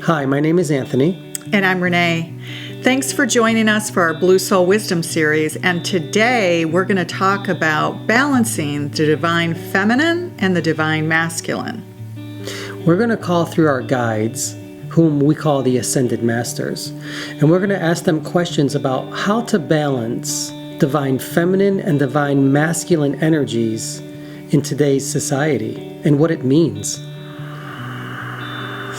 Hi, my name is Anthony. And I'm Renee. Thanks for joining us for our Blue Soul Wisdom series. And today we're going to talk about balancing the divine feminine and the divine masculine. We're going to call through our guides, whom we call the Ascended Masters. And we're going to ask them questions about how to balance divine feminine and divine masculine energies in today's society and what it means.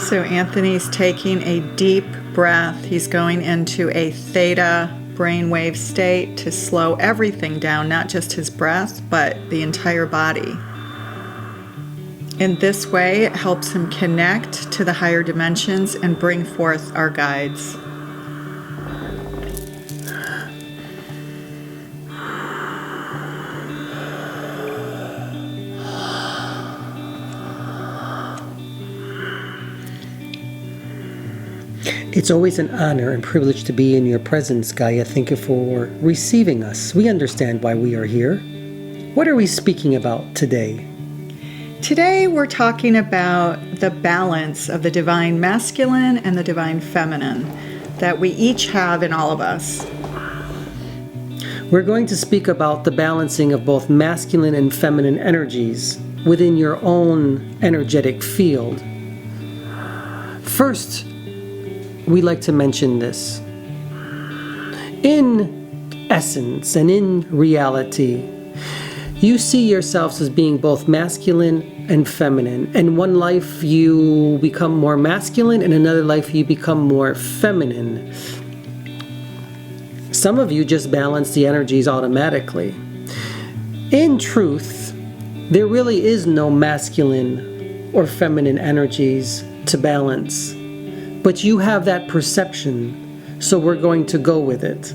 So Anthony's taking a deep breath. He's going into a theta brainwave state to slow everything down, not just his breath, but the entire body. In this way, it helps him connect to the higher dimensions and bring forth our guides. It's always an honor and privilege to be in your presence, Gaia. Thank you for receiving us. We understand why we are here. What are we speaking about today? Today we're talking about the balance of the divine masculine and the divine feminine that we each have in all of us. We're going to speak about the balancing of both masculine and feminine energies within your own energetic field. First, we like to mention this. In essence and in reality, you see yourselves as being both masculine and feminine. In one life you become more masculine, in another life you become more feminine. Some of you just balance the energies automatically. In truth, there really is no masculine or feminine energies to balance. But you have that perception, so we're going to go with it.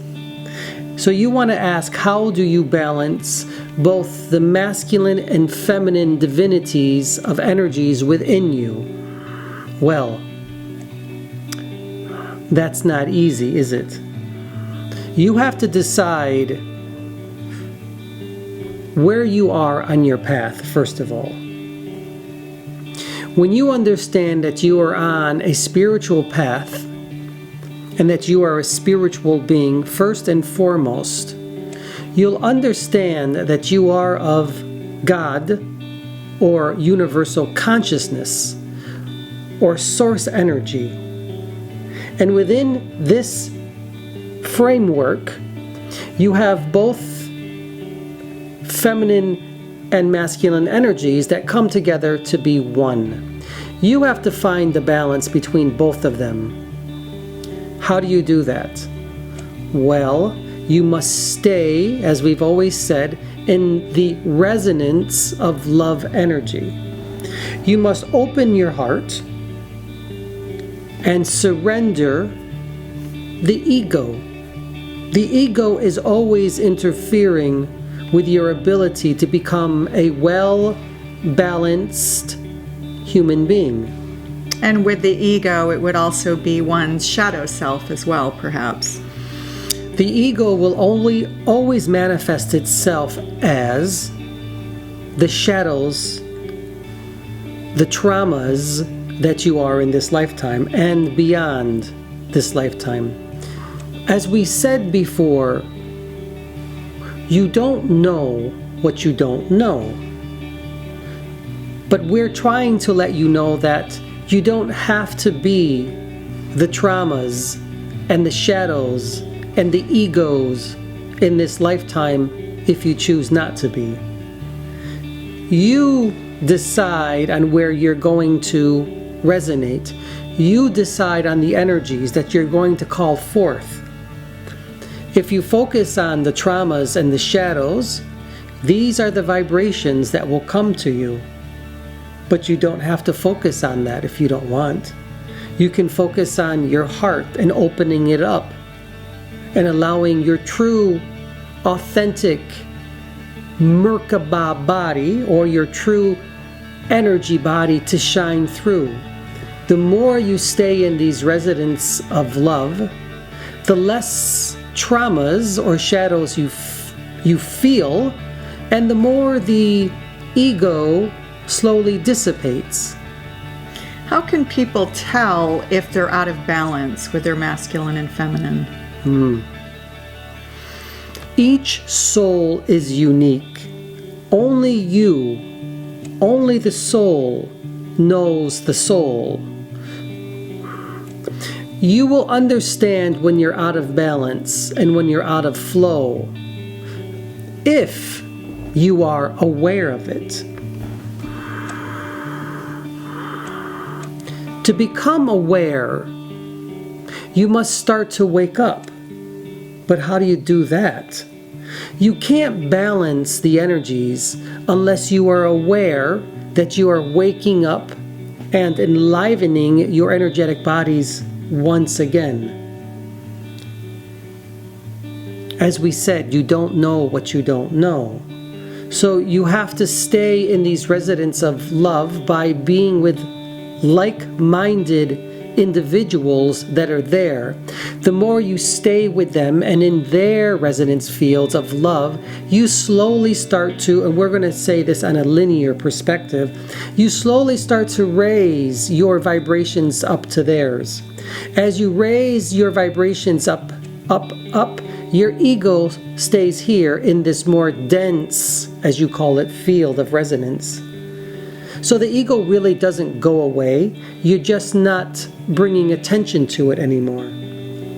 So you want to ask, how do you balance both the masculine and feminine divinities of energies within you? Well, that's not easy, is it? You have to decide where you are on your path, first of all. When you understand that you are on a spiritual path and that you are a spiritual being first and foremost, you'll understand that you are of God or universal consciousness or source energy. And within this framework, you have both feminine and masculine energies that come together to be one. You have to find the balance between both of them. How do you do that? Well, you must stay, as we've always said, in the resonance of love energy. You must open your heart and surrender the ego. The ego is always interfering with your ability to become a well-balanced human being. And with the ego, it would also be one's shadow self as well, perhaps. The ego will always manifest itself as the shadows, the traumas that you are in this lifetime and beyond this lifetime. As we said before, you don't know what you don't know. But we're trying to let you know that you don't have to be the traumas and the shadows and the egos in this lifetime if you choose not to be. You decide on where you're going to resonate. You decide on the energies that you're going to call forth. If you focus on the traumas and the shadows, these are the vibrations that will come to you. But you don't have to focus on that if you don't want. You can focus on your heart and opening it up and allowing your true, authentic Merkaba body or your true energy body to shine through. The more you stay in these resonances of love, the less traumas or shadows you feel, and the more the ego slowly dissipates. How can people tell if they're out of balance with their masculine and feminine? Each soul is unique. Only you, only the soul knows the soul. You will understand when you're out of balance and when you're out of flow if you are aware of it. To become aware, you must start to wake up. But how do you do that? You can't balance the energies unless you are aware that you are waking up and enlivening your energetic bodies once again. As we said, you don't know what you don't know. So you have to stay in these residents of love by being with like-minded individuals that are there. The more you stay with them and in their resonance fields of love, you slowly start to, and we're going to say this on a linear perspective, you slowly start to raise your vibrations up to theirs. As you raise your vibrations up, your ego stays here in this more dense, as you call it, field of resonance. So the ego really doesn't go away. You're just not bringing attention to it anymore.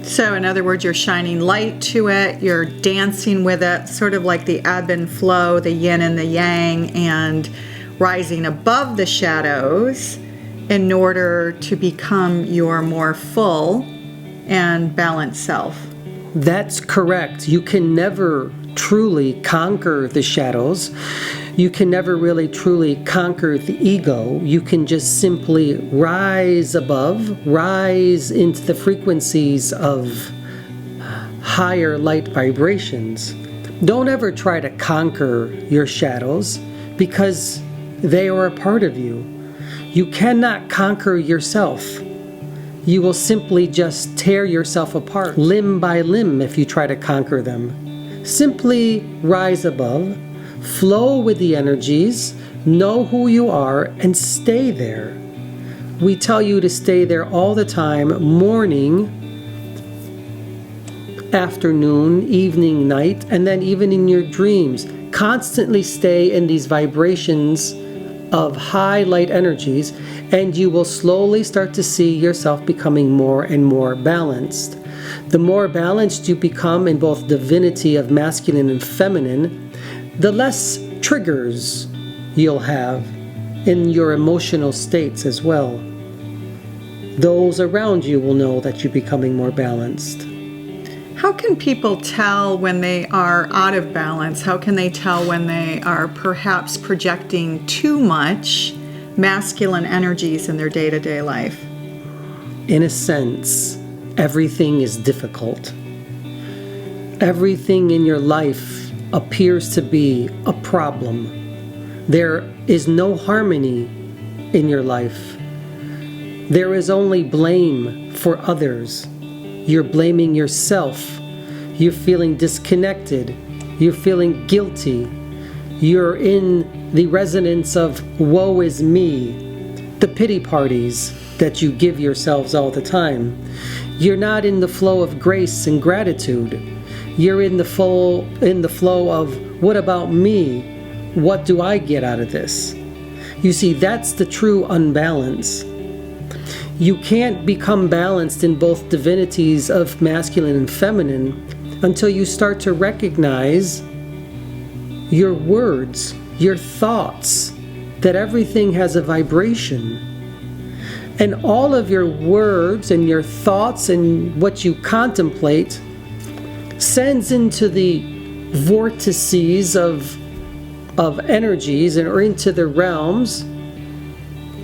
So in other words, you're shining light to it, you're dancing with it, sort of like the ebb and flow, the yin and the yang, and rising above the shadows in order to become your more full and balanced self. That's correct. You can never truly conquer the shadows. You can never really truly conquer the ego. You can just simply rise above, rise into the frequencies of higher light vibrations. Don't ever try to conquer your shadows because they are a part of you. You cannot conquer yourself. You will simply just tear yourself apart, limb by limb, if you try to conquer them. Simply rise above, flow with the energies, know who you are, and stay there. We tell you to stay there all the time, morning, afternoon, evening, night, and then even in your dreams. Constantly stay in these vibrations of high light energies, and you will slowly start to see yourself becoming more and more balanced. The more balanced you become in both divinity of masculine and feminine, the less triggers you'll have in your emotional states as well. Those around you will know that you're becoming more balanced. How can people tell when they are out of balance? How can they tell when they are perhaps projecting too much masculine energies in their day-to-day life? In a sense, everything is difficult. Everything in your life appears to be a problem. There is no harmony in your life. There is only blame for others. You're blaming yourself. You're feeling disconnected. You're feeling guilty. You're in the resonance of woe is me, the pity parties that you give yourselves all the time. You're not in the flow of grace and gratitude. You're in the flow of what about me? What do I get out of this? You see, that's the true unbalance. You can't become balanced in both divinities of masculine and feminine until you start to recognize your words, your thoughts, that everything has a vibration. And all of your words and your thoughts and what you contemplate sends into the vortices of energies or into the realms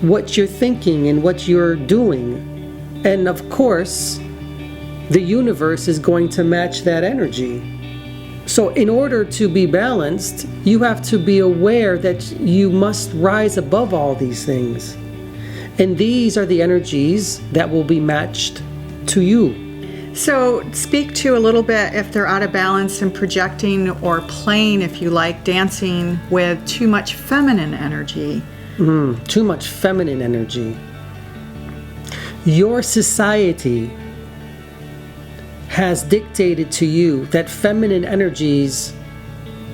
what you're thinking and what you're doing. And of course, the universe is going to match that energy. So in order to be balanced, you have to be aware that you must rise above all these things. And these are the energies that will be matched to you. So speak to a little bit if they're out of balance and projecting or playing, if you like, dancing with too much feminine energy. Too much feminine energy. Your society has dictated to you that feminine energies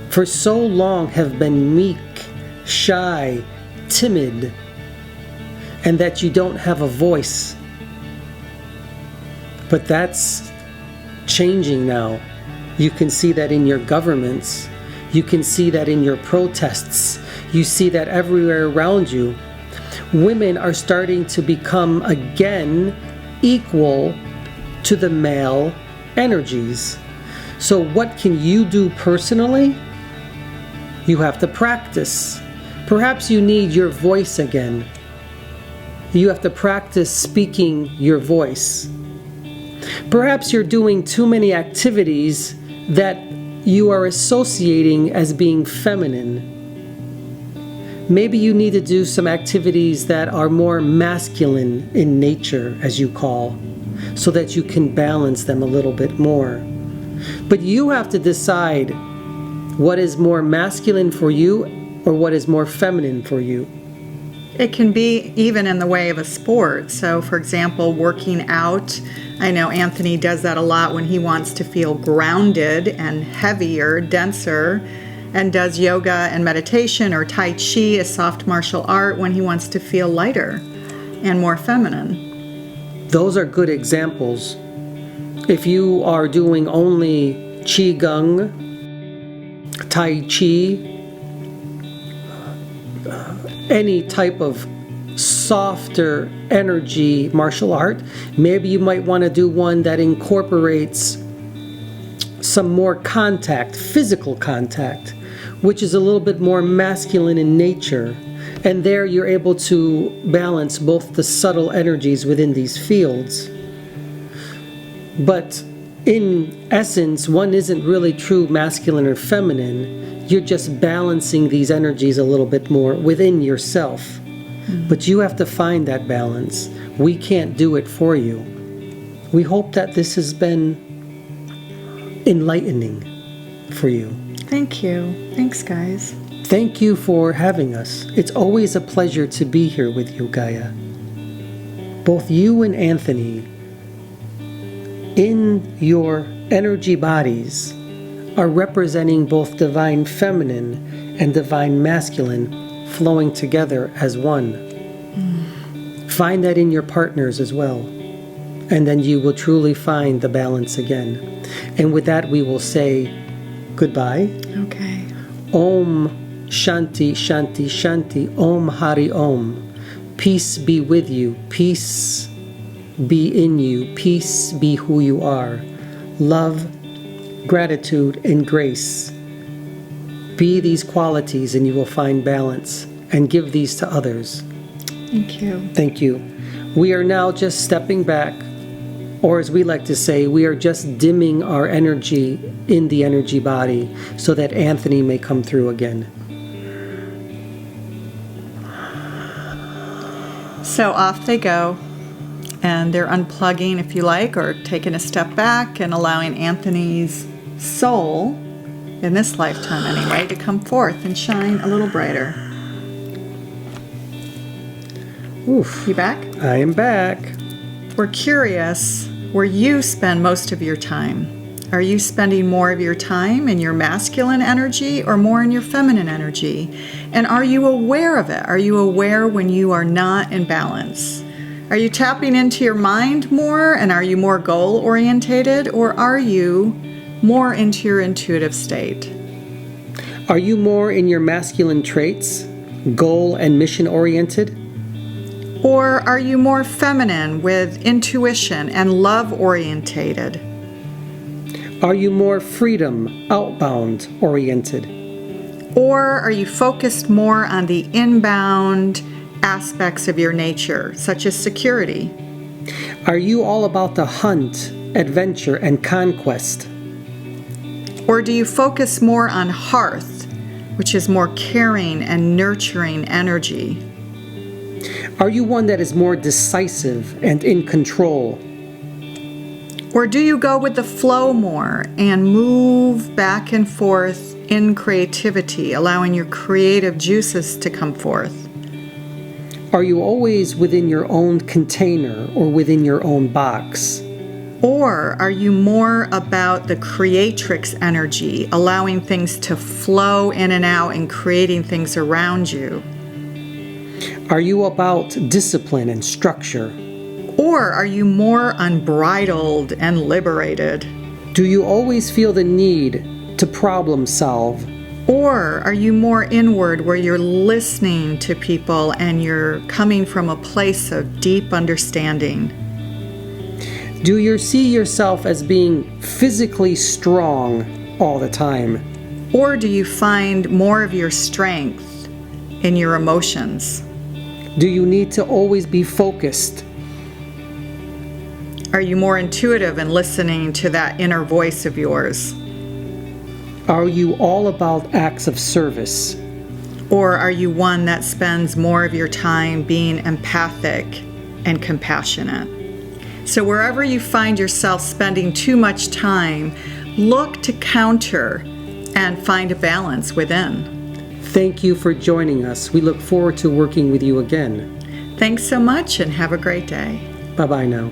for so long have been meek, shy, timid, and that you don't have a voice. But that's changing now. You can see that in your governments. You can see that in your protests. You see that everywhere around you. Women are starting to become again equal to the male energies. So what can you do personally? You have to practice. Perhaps you need your voice again. You have to practice speaking your voice. Perhaps you're doing too many activities that you are associating as being feminine. Maybe you need to do some activities that are more masculine in nature, as you call, so that you can balance them a little bit more. But you have to decide what is more masculine for you or what is more feminine for you. It can be even in the way of a sport. So, for example, working out. I know Anthony does that a lot when he wants to feel grounded and heavier, denser, and does yoga and meditation or Tai Chi, a soft martial art, when he wants to feel lighter and more feminine. Those are good examples. If you are doing only Qigong, Tai Chi, any type of softer energy martial art, maybe you might want to do one that incorporates some more contact, physical contact, which is a little bit more masculine in nature. And there you're able to balance both the subtle energies within these fields. But in essence, one isn't really true masculine or feminine. You're just balancing these energies a little bit more within yourself. But you have to find that balance. We can't do it for you. We hope that this has been enlightening for you. Thank you. Thanks, guys. Thank you for having us. It's always a pleasure to be here with you, Gaia. Both you and Anthony, in your energy bodies, are representing both divine feminine and divine masculine flowing together as one. Find that in your partners as well. And then you will truly find the balance again. And with that, we will say goodbye. Okay. Om Shanti Shanti Shanti Om Hari Om. Peace be with you. Peace be in you. Peace be who you are. Love, gratitude, and grace. Be these qualities and you will find balance. And give these to others. Thank you. Thank you. We are now just stepping back, or as we like to say, we are just dimming our energy in the energy body so that Anthony may come through again. So off they go, and they're unplugging, if you like, or taking a step back and allowing Anthony's soul, in this lifetime anyway, to come forth and shine a little brighter. Oof. You back? I am back. We're curious where you spend most of your time. Are you spending more of your time in your masculine energy or more in your feminine energy? And are you aware of it? Are you aware when you are not in balance? Are you tapping into your mind more, and are you more goal-orientated, or are you more into your intuitive state? Are you more in your masculine traits, goal and mission oriented? Or are you more feminine with intuition and love orientated? Are you more freedom, outbound oriented? Or are you focused more on the inbound aspects of your nature, such as security? Are you all about the hunt, adventure, and conquest? Or do you focus more on hearth, which is more caring and nurturing energy? Are you one that is more decisive and in control? Or do you go with the flow more and move back and forth in creativity, allowing your creative juices to come forth? Are you always within your own container or within your own box? Or are you more about the creatrix energy, allowing things to flow in and out and creating things around you? Are you about discipline and structure? Or are you more unbridled and liberated? Do you always feel the need to problem solve? Or are you more inward, where you're listening to people and you're coming from a place of deep understanding? Do you see yourself as being physically strong all the time? Or do you find more of your strength in your emotions? Do you need to always be focused? Are you more intuitive and listening to that inner voice of yours? Are you all about acts of service? Or are you one that spends more of your time being empathic and compassionate? So wherever you find yourself spending too much time, look to counter and find a balance within. Thank you for joining us. We look forward to working with you again. Thanks so much and have a great day. Bye-bye now.